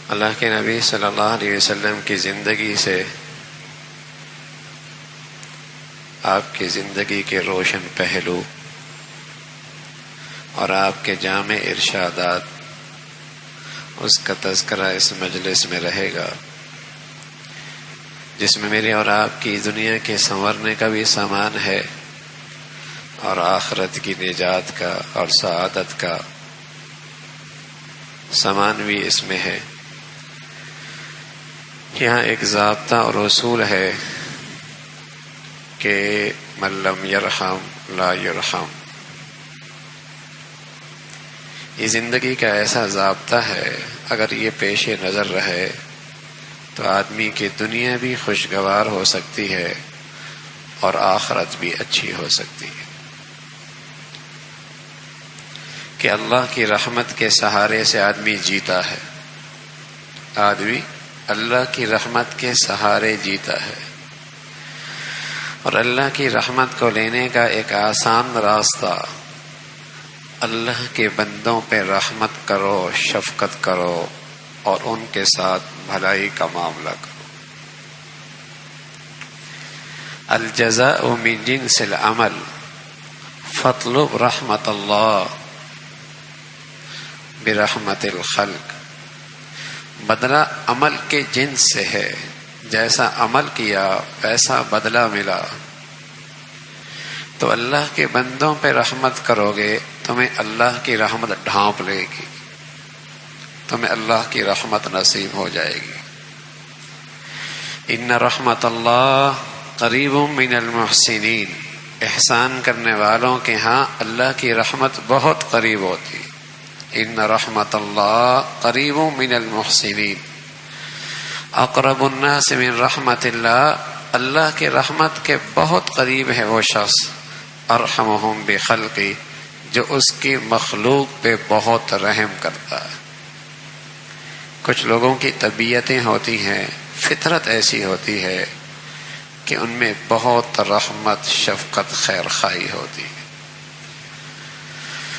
اللہ کے نبی صلی اللہ علیہ وسلم کی زندگی سے آپ کی زندگی کے روشن پہلو اور آپ کے جامع ارشادات، اس کا تذکرہ اس مجلس میں رہے گا، جس میں میرے اور آپ کی دنیا کے سنورنے کا بھی سامان ہے اور آخرت کی نجات کا اور سعادت کا سامان بھی اس میں ہے۔ یہاں ایک ضابطہ اور اصول ہے کہ من لم یرحم لا یرحم۔ یہ زندگی کا ایسا ضابطہ ہے، اگر یہ پیش نظر رہے تو آدمی کی دنیا بھی خوشگوار ہو سکتی ہے اور آخرت بھی اچھی ہو سکتی ہے، کہ اللہ کی رحمت کے سہارے سے آدمی جیتا ہے، آدمی اللہ کی رحمت کے سہارے جیتا ہے، اور اللہ کی رحمت کو لینے کا ایک آسان راستہ، اللہ کے بندوں پہ رحمت کرو، شفقت کرو اور ان کے ساتھ بھلائی کا معاملہ کرو۔ الجزاء من جنس العمل فاطلب رحمت اللہ برحمت الخلق۔ بدلہ عمل کے جنس سے ہے، جیسا عمل کیا ویسا بدلہ ملا۔ تو اللہ کے بندوں پہ رحمت کرو گے، تمہیں اللہ کی رحمت ڈھانپ لے گی، تمہیں اللہ کی رحمت نصیب ہو جائے گی۔ ان رحمت اللہ قریب من المحسنین، احسان کرنے والوں کے ہاں اللہ کی رحمت بہت قریب ہوتی۔ ان رحمت اللہ قریب من المحسنین، اقرب الناس من رحمت اللہ، اللہ کی رحمت کے بہت قریب ہے وہ شخص، ارحمہم بخلقی، جو اس کی مخلوق پہ بہت رحم کرتا ہے۔ کچھ لوگوں کی طبیعتیں ہوتی ہیں، فطرت ایسی ہوتی ہے کہ ان میں بہت رحمت، شفقت، خیر خواہی ہوتی ہے،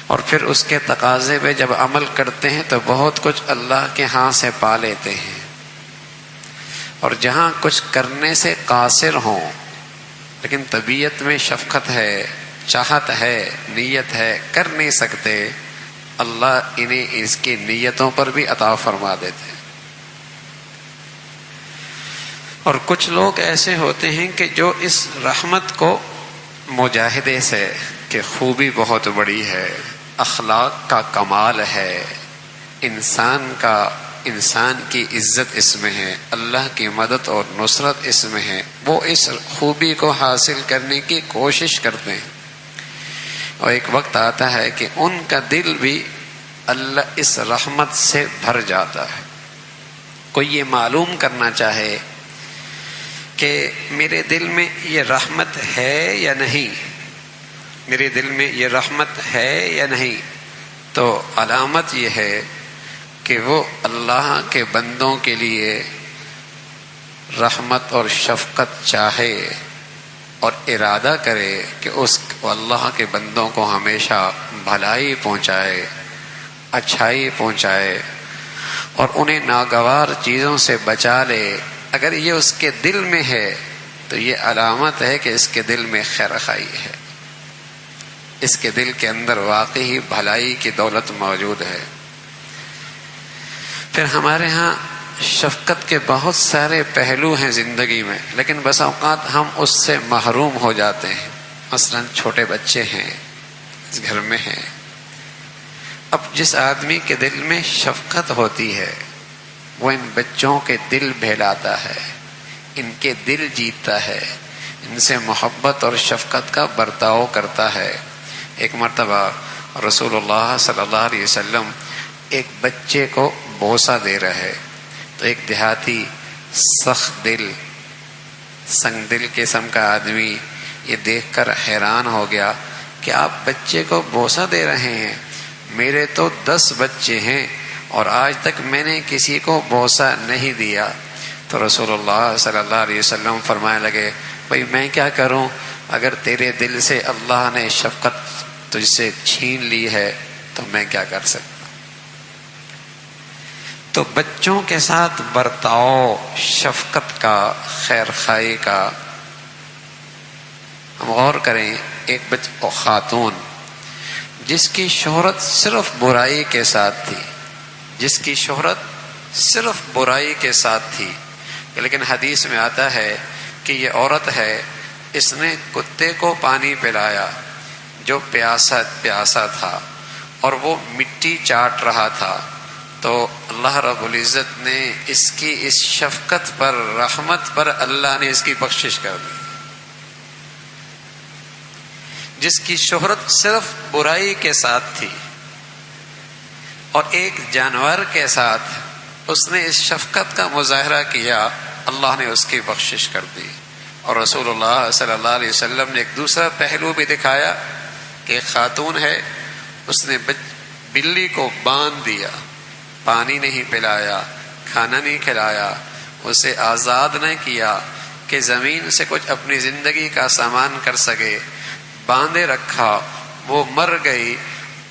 اور پھر اس کے تقاضے پہ جب عمل کرتے ہیں تو بہت کچھ اللہ کے ہاں سے پا لیتے ہیں، اور جہاں کچھ کرنے سے قاصر ہوں لیکن طبیعت میں شفقت ہے، چاہت ہے، نیت ہے، کر نہیں سکتے، اللہ انہیں اس کی نیتوں پر بھی عطا فرما دیتے ہیں۔ اور کچھ لوگ ایسے ہوتے ہیں کہ جو اس رحمت کو مجاہدے سے، کہ خوبی بہت بڑی ہے، اخلاق کا کمال ہے، انسان کی عزت اس میں ہے، اللہ کی مدد اور نصرت اس میں ہے، وہ اس خوبی کو حاصل کرنے کی کوشش کرتے ہیں، اور ایک وقت آتا ہے کہ ان کا دل بھی اللہ اس رحمت سے بھر جاتا ہے۔ کوئی یہ معلوم کرنا چاہے کہ میرے دل میں یہ رحمت ہے یا نہیں، میرے دل میں یہ رحمت ہے یا نہیں، تو علامت یہ ہے کہ وہ اللہ کے بندوں کے لیے رحمت اور شفقت چاہے اور ارادہ کرے کہ اس اللہ کے بندوں کو ہمیشہ بھلائی پہنچائے، اچھائی پہنچائے اور انہیں ناگوار چیزوں سے بچا لے۔ اگر یہ اس کے دل میں ہے تو یہ علامت ہے کہ اس کے دل میں خیر خواہی ہے، اس کے دل کے اندر واقعی بھلائی کی دولت موجود ہے۔ پھر ہمارے ہاں شفقت کے بہت سارے پہلو ہیں زندگی میں، لیکن بس اوقات ہم اس سے محروم ہو جاتے ہیں۔ مثلا چھوٹے بچے ہیں، اس گھر میں ہیں، اب جس آدمی کے دل میں شفقت ہوتی ہے وہ ان بچوں کے دل بہلاتا ہے، ان کے دل جیتتا ہے، ان سے محبت اور شفقت کا برتاؤ کرتا ہے۔ ایک مرتبہ رسول اللہ صلی اللہ علیہ وسلم ایک بچے کو بوسہ دے رہے تو ایک دیہاتی سخت دل، سنگ دل قسم کا آدمی یہ دیکھ کر حیران ہو گیا کہ آپ بچے کو بوسہ دے رہے ہیں، میرے تو 10 بچے ہیں اور آج تک میں نے کسی کو بوسہ نہیں دیا۔ تو رسول اللہ صلی اللہ علیہ وسلم فرمانے لگے، بھئی میں کیا کروں، اگر تیرے دل سے اللہ نے شفقت تجھ سے چھین لی ہے تو میں کیا کر سکتا۔ تو بچوں کے ساتھ برتاؤ شفقت کا، خیر خواہی کا. ہم غور کریں، ایک خاتون جس کی شہرت صرف برائی کے ساتھ تھی، جس کی شہرت صرف برائی کے ساتھ تھی، لیکن حدیث میں آتا ہے کہ یہ عورت ہے، اس نے کتے کو پانی پلایا جو پیاسا تھا اور وہ مٹی چاٹ رہا تھا، تو اللہ رب العزت نے اس کی اس شفقت پر، رحمت پر اللہ نے اس کی بخشش کر دی. جس کی شہرت صرف برائی کے ساتھ تھی اور ایک جانور کے ساتھ اس نے اس شفقت کا مظاہرہ کیا، اللہ نے اس کی بخشش کر دی. اور رسول اللہ صلی اللہ علیہ وسلم نے ایک دوسرا پہلو بھی دکھایا کہ ایک خاتون ہے، اس نے بلی کو باندھ دیا، پانی نہیں پلایا، کھانا نہیں کھلایا، اسے آزاد نہ کیا کہ زمین سے کچھ اپنی زندگی کا سامان کر سکے، باندھے رکھا، وہ مر گئی،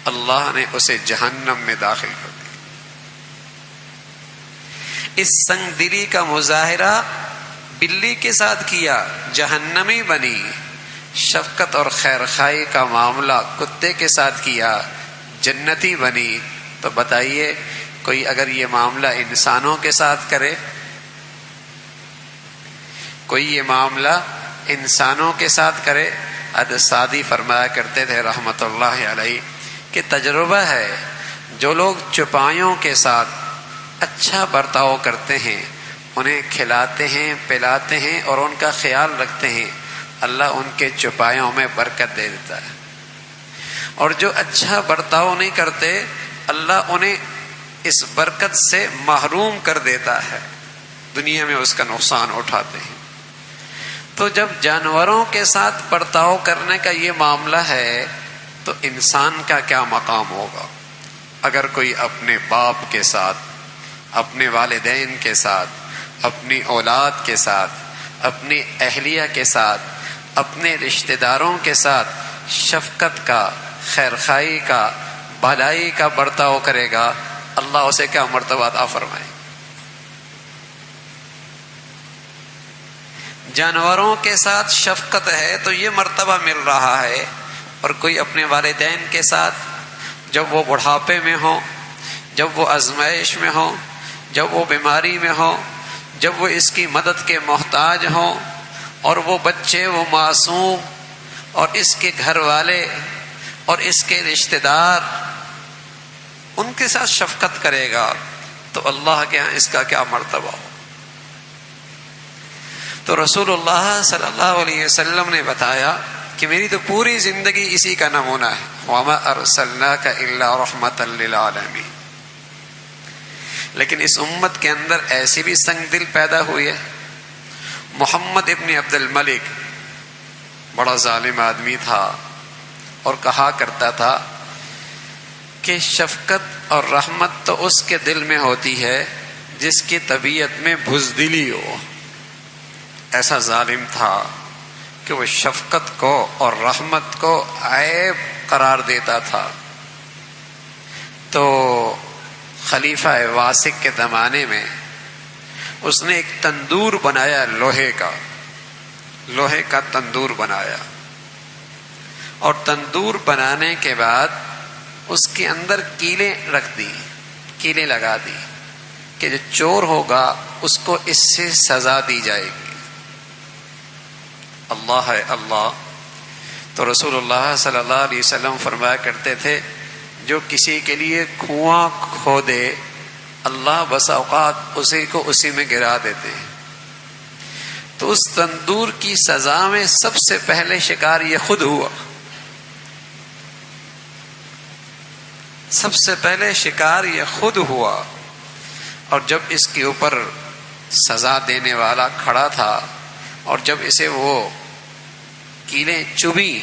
اللہ نے اسے جہنم میں داخل کر دیا. اس سنگ دلی کا مظاہرہ بلی کے ساتھ کیا، جہنمی بنی. شفقت اور خیر خواہی کا معاملہ کتے کے ساتھ کیا، جنتی بنی. تو بتائیے کوئی اگر یہ معاملہ انسانوں کے ساتھ کرے، کوئی یہ معاملہ انسانوں کے ساتھ کرے. حضرت سعدی فرمایا کرتے تھے رحمت اللہ علیہ کہ تجربہ ہے، جو لوگ چوپایوں کے ساتھ اچھا برتاؤ کرتے ہیں، انہیں کھلاتے ہیں، پلاتے ہیں اور ان کا خیال رکھتے ہیں، اللہ ان کے چوپایوں میں برکت دے دیتا ہے. اور جو اچھا برتاؤ نہیں کرتے، اللہ انہیں اس برکت سے محروم کر دیتا ہے، دنیا میں اس کا نقصان اٹھاتے ہیں. تو جب جانوروں کے ساتھ برتاؤ کرنے کا یہ معاملہ ہے تو انسان کا کیا مقام ہوگا؟ اگر کوئی اپنے باپ کے ساتھ، اپنے والدین کے ساتھ، اپنی اولاد کے ساتھ، اپنی اہلیہ کے ساتھ، اپنے رشتہ داروں کے ساتھ شفقت کا، خیر خواہی کا، بھلائی کا برتاؤ کرے گا، اللہ اسے کیا مرتبہ عطا فرمائے. جانوروں کے ساتھ شفقت ہے تو یہ مرتبہ مل رہا ہے، اور کوئی اپنے والدین کے ساتھ جب وہ بڑھاپے میں ہوں، جب وہ آزمائش میں ہوں، جب وہ بیماری میں ہوں، جب وہ اس کی مدد کے محتاج ہوں، اور وہ بچے، وہ معصوم اور اس کے گھر والے اور اس کے رشتہ دار، ان کے ساتھ شفقت کرے گا تو اللہ کے ہاں اس کا کیا مرتبہ ہو. تو رسول اللہ صلی اللہ علیہ وسلم نے بتایا کہ میری تو پوری زندگی اسی کا نمونہ ہے. وَمَا أَرْسَلْنَاكَ إِلَّا رَحْمَةً لِّلْعَالَمِينَ. لیکن اس امت کے اندر ایسی بھی سنگ دل پیدا ہوئی ہے. محمد ابن عبد الملک بڑا ظالم آدمی تھا اور کہا کرتا تھا کہ شفقت اور رحمت تو اس کے دل میں ہوتی ہے جس کی طبیعت میں بزدلی ہو. ایسا ظالم تھا کہ وہ شفقت کو اور رحمت کو عیب قرار دیتا تھا. تو خلیفہ واسق کے زمانے میں اس نے ایک تندور بنایا، لوہے کا تندور بنایا، اور تندور بنانے کے بعد اس کے اندر کیلیں رکھ دی، کیلیں لگا دی کہ جو چور ہوگا اس کو اس سے سزا دی جائے گی. اللہ ہے اللہ. تو رسول اللہ صلی اللہ علیہ وسلم فرمایا کرتے تھے جو کسی کے لیے کنواں کھودے، اللہ بس اوقات اسی کو اسی میں گرا دیتے ہیں. تو اس تندور کی سزا میں سب سے پہلے شکار یہ خود ہوا، سب سے پہلے شکار یہ خود ہوا. اور جب اس کے اوپر سزا دینے والا کھڑا تھا اور جب اسے وہ کیلیں چبھی،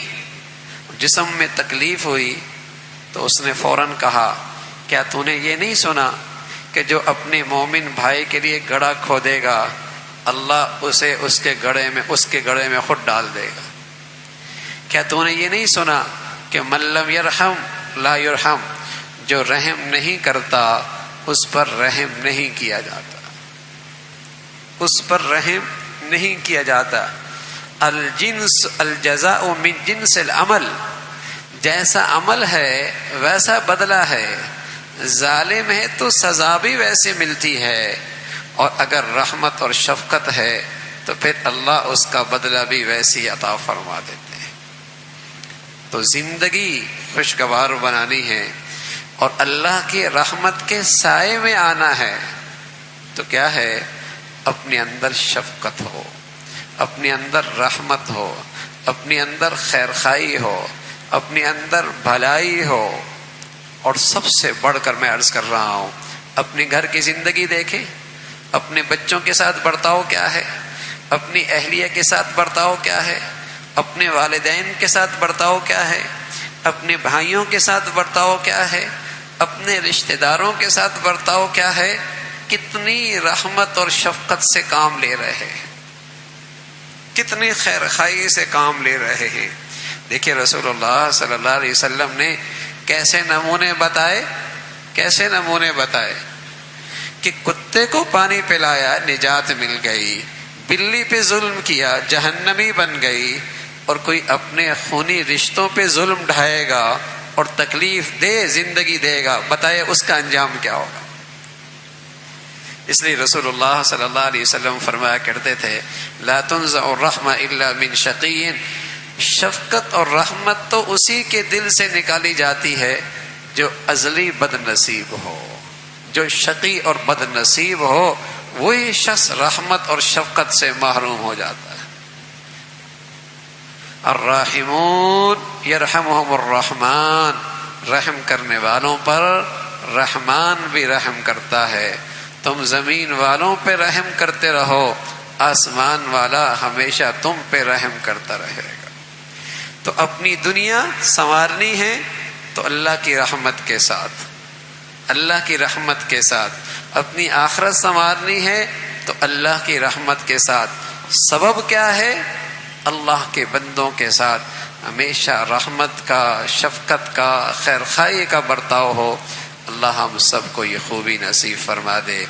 جسم میں تکلیف ہوئی، تو اس نے فوراً کہا کیا تو نے یہ نہیں سنا کہ جو اپنے مومن بھائی کے لیے گڑھا کھودے گا اللہ اسے اس کے گڑھے میں خود ڈال دے گا. کیا تو نے یہ نہیں سنا کہ من لم یرحم لا یرحم، جو رحم نہیں کرتا اس پر رحم نہیں کیا جاتا، اس پر رحم نہیں کیا جاتا۔ الجنس الجزاء من جنس العمل، جیسا عمل ہے ویسا بدلہ ہے، ظالم ہے تو سزا بھی ویسے ملتی ہے، اور اگر رحمت اور شفقت ہے تو پھر اللہ اس کا بدلہ بھی ویسی عطا فرما دیتے ہیں۔ تو زندگی خوشگوار بنانی ہے اور اللہ کی رحمت کے سائے میں آنا ہے، تو کیا ہے؟ اپنے اندر شفقت ہو، اپنے اندر رحمت ہو، اپنے اندر خیرخواہی ہو، اپنے اندر بھلائی ہو، اور سب سے بڑھ کر میں عرض کر رہا ہوں، اپنے گھر کی زندگی دیکھیں، اپنے بچوں کے ساتھ برتاؤ کیا ہے، اپنی اہلیہ کے ساتھ برتاؤ کیا ہے، اپنے والدین کے ساتھ برتاؤ کیا ہے، اپنے بھائیوں کے ساتھ برتاؤ کیا ہے، اپنے رشتہ داروں کے ساتھ برتاؤ کیا ہے، کتنی رحمت اور شفقت سے کام لے رہے ہیں، کتنی خیرخواہی سے کام لے رہے ہیں۔ دیکھیے رسول اللہ صلی اللہ علیہ وسلم نے کیسے نمونے بتائے، کیسے نمونے بتائے کہ کتے کو پانی پلایا نجات مل گئی، بلی پہ ظلم کیا جہنمی بن گئی، اور کوئی اپنے خونی رشتوں پہ ظلم ڈھائے گا اور تکلیف دے زندگی دے گا، بتائے اس کا انجام کیا ہوگا۔ اس لیے رسول اللہ صلی اللہ علیہ وسلم فرمایا کرتے تھے، لا تنزع الرحمہ الا من شقی، شفقت اور رحمت تو اسی کے دل سے نکالی جاتی ہے جو ازلی بد نصیب ہو، جو شقی اور بد نصیب ہو وہی شخص رحمت اور شفقت سے محروم ہو جاتا ہے۔ الراحمون یرحمہم الرحمن، رحم کرنے والوں پر رحمان بھی رحم کرتا ہے۔ تم زمین والوں پہ رحم کرتے رہو، آسمان والا ہمیشہ تم پہ رحم کرتا رہے گا۔ تو اپنی دنیا سنوارنی ہے تو اللہ کی رحمت کے ساتھ، اللہ کی رحمت کے ساتھ، اپنی آخرت سنوارنی ہے تو اللہ کی رحمت کے ساتھ۔ سبب کیا ہے؟ اللہ کے بندوں کے ساتھ ہمیشہ رحمت کا، شفقت کا، خیرخواہی کا برتاؤ ہو۔ اللہ ہم سب کو یہ خوبی نصیب فرما دے۔